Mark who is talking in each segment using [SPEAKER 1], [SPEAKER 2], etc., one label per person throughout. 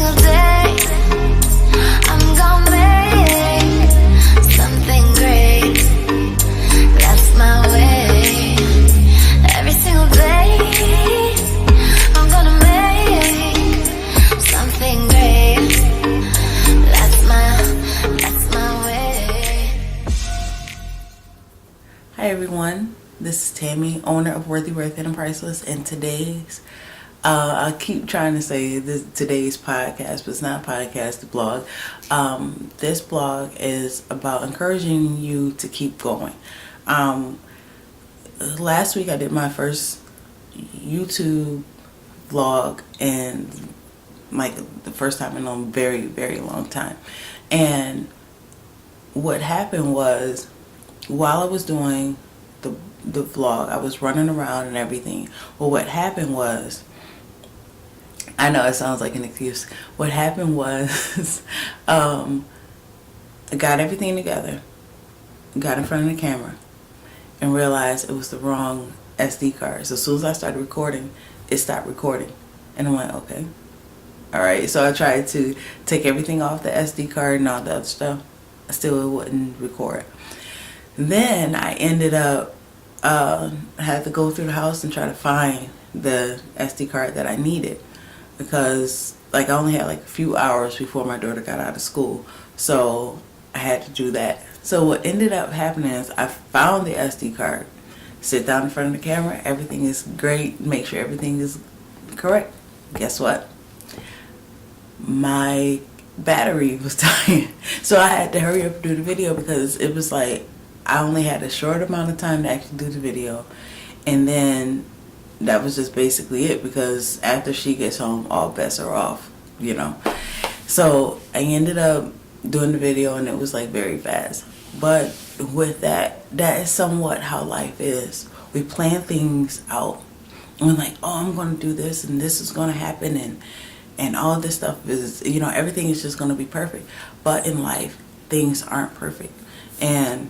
[SPEAKER 1] single day I'm gonna make something great. That's my way. Every single day I'm gonna make something great. That's my way.
[SPEAKER 2] Hi everyone, this is Tammy, owner of Worthy, Worth and Priceless, and today's I keep trying to say this today's podcast, but it's not a podcast, it's a blog. This blog is about encouraging you to keep going. Last week I did my first YouTube vlog, and like the first time in a very, very long time. And what happened was, while I was doing the vlog, I was running around and everything. Well, what happened was, I know it sounds like an excuse. What happened was, I got everything together, got in front of the camera, and realized it was the wrong SD card. So as soon as I started recording, it stopped recording. And I'm like, okay. Alright, so I tried to take everything off the SD card and all the other stuff. Still, it wouldn't record. Then I ended up, had to go through the house and try to find the SD card that I needed. Because like I only had like a few hours before my daughter got out of school. So I had to do that. So what ended up happening is I found the SD card, sit down in front of the camera, everything is great, make sure everything is correct. Guess what? My battery was dying. So I had to hurry up and do the video, because it was like I only had a short amount of time to actually do the video. And then that was just basically it, because after she gets home, all bets are off, you know. So I ended up doing the video, and it was like very fast. But with that is somewhat how life is. We plan things out, and we're like, oh, I'm going to do this, and this is going to happen, and all this stuff is, you know, everything is just going to be perfect. But in life, things aren't perfect. And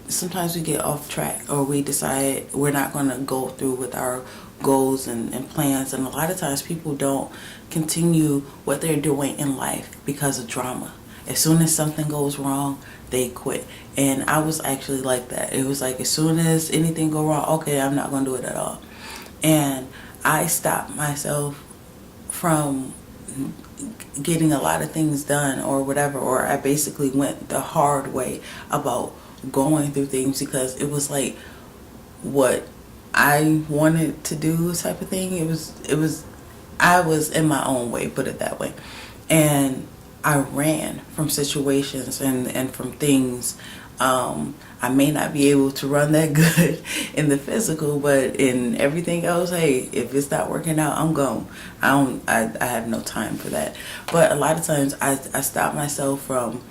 [SPEAKER 2] sometimes we get off track, or we decide we're not going to go through with our goals and plans. And a lot of times people don't continue what they're doing in life because of drama. As soon as something goes wrong, they quit. And I was actually like that. It was like, as soon as anything go wrong, okay, I'm not going to do it at all. And I stopped myself from getting a lot of things done or whatever, or I basically went the hard way about going through things, because it was like what I wanted to do type of thing. I was in my own way, put it that way. And I ran from situations and from things. I may not be able to run that good in the physical, but in everything else, hey, if it's not working out, I'm gone. I have no time for that. But a lot of times I stop myself from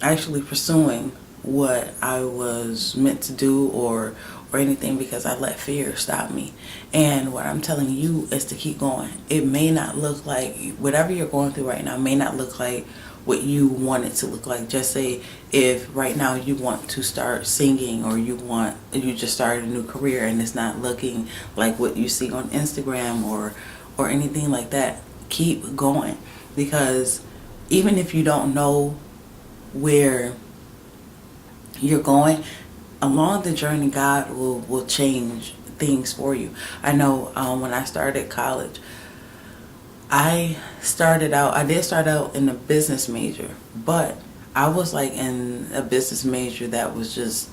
[SPEAKER 2] actually pursuing what I was meant to do or anything, because I let fear stop me. And what I'm telling you is to keep going. It may not look like, whatever you're going through right now may not look like what you want it to look like. Just say if right now you want to start singing, or you just started a new career and it's not looking like what you see on Instagram or anything like that, keep going. Because even if you don't know where you're going, along the journey, God will change things for you. I know when I started college, I did start out in a business major, but I was like in a business major that was just,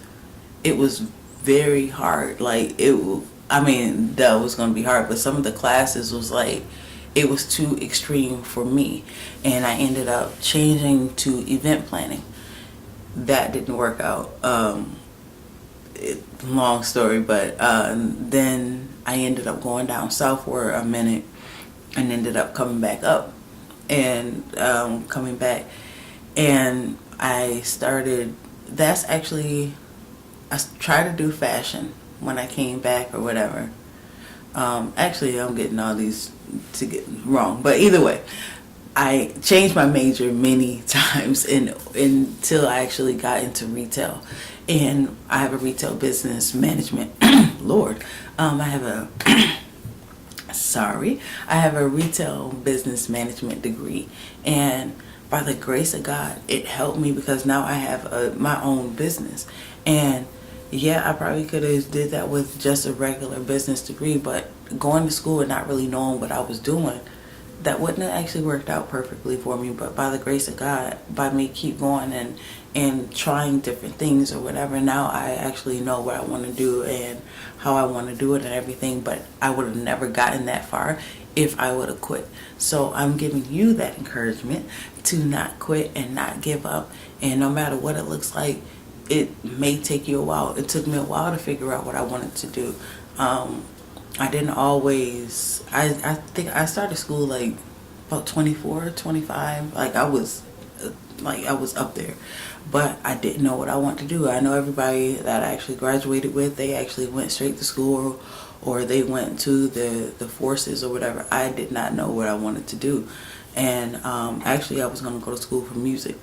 [SPEAKER 2] it was very hard. Like that was going to be hard, but some of the classes was like, it was too extreme for me. And I ended up changing to event planning. That didn't work out. Long story, but then I ended up going down south for a minute, and ended up coming back up, and coming back, and I tried to do fashion when I came back or whatever. Actually, I'm getting all these to get wrong, but either way, I changed my major many times until I actually got into retail. And I have a retail business management. Lord, I have sorry, I have a retail business management degree, and by the grace of God, it helped me because now I have my own business. And yeah, I probably could have did that with just a regular business degree, but going to school and not really knowing what I was doing, that wouldn't have actually worked out perfectly for me. But by the grace of God, by me keep going and trying different things or whatever, now I actually know what I want to do and how I want to do it and everything. But I would have never gotten that far if I would have quit. So I'm giving you that encouragement to not quit and not give up. And no matter what it looks like, it may take you a while. It took me a while to figure out what I wanted to do. I didn't always, I think I started school like about 24, 25. Like I was up there, but I didn't know what I wanted to do. I know everybody that I actually graduated with, they actually went straight to school or they went to the forces or whatever. I did not know what I wanted to do. And actually I was going to go to school for music,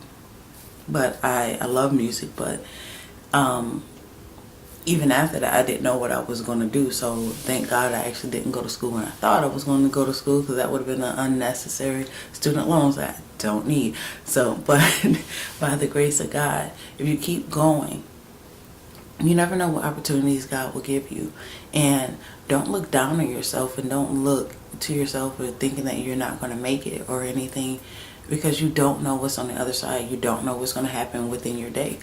[SPEAKER 2] but I love music, but even after that, I didn't know what I was going to do. So thank God I actually didn't go to school when I thought I was going to go to school, because that would have been an unnecessary student loans that I don't need. So, but by the grace of God, if you keep going, you never know what opportunities God will give you. And don't look down on yourself, and don't look to yourself or thinking that you're not going to make it or anything, because you don't know what's on the other side. You don't know what's going to happen within your day.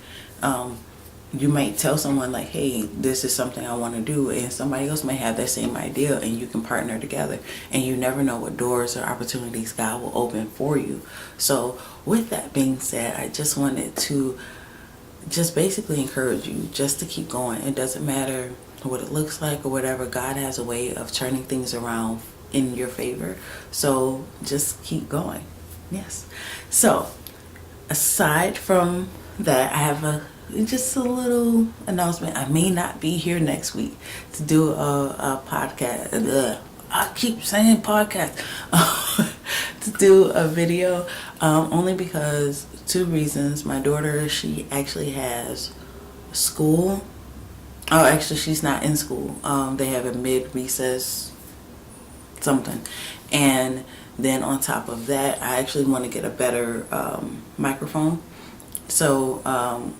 [SPEAKER 2] You might tell someone like, hey, this is something I want to do, and somebody else may have that same idea, and you can partner together, and you never know what doors or opportunities God will open for you. So with that being said, I just wanted to just basically encourage you just to keep going. It doesn't matter what it looks like or whatever. God has a way of turning things around in your favor. So just keep going. Yes. So aside from that, I have just a little announcement. I may not be here next week to do a podcast. I keep saying podcast. To do a video, only because two reasons. My daughter, she actually has school. Oh, actually, she's not in school. They have a mid-recess something. And then on top of that, I actually want to get a better microphone. So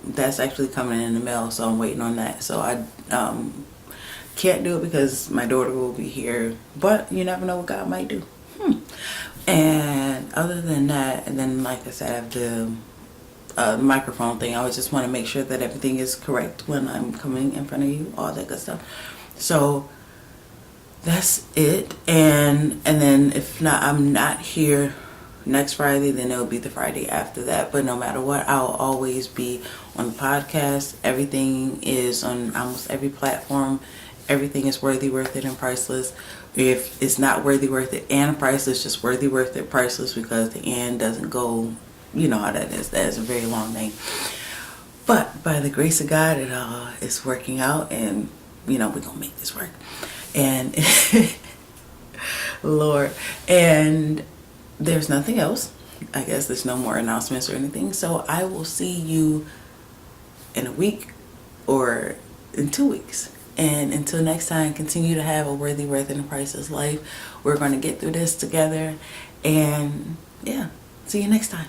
[SPEAKER 2] that's actually coming in the mail, so I'm waiting on that. So I can't do it because my daughter will be here, but you never know what God might do. And other than that, and then like I said, I have the microphone thing. I just want to make sure that everything is correct when I'm coming in front of you, all that good stuff. So that's it. And then if not, I'm not here next Friday, then it'll be the Friday after that. But no matter what, I'll always be on the podcast. Everything is on almost every platform. Everything is worthy, worth it, and priceless. If it's not worthy, worth it, and priceless, just worthy, worth it, priceless, because the and doesn't go, you know how that is. That is a very long name. But by the grace of God, it is working out, and we're gonna make this work. And Lord, and there's nothing else. I guess there's no more announcements or anything. So I will see you in a week or in 2 weeks. And until next time, continue to have a worthy, worth, and priceless life. We're going to get through this together. And yeah, see you next time.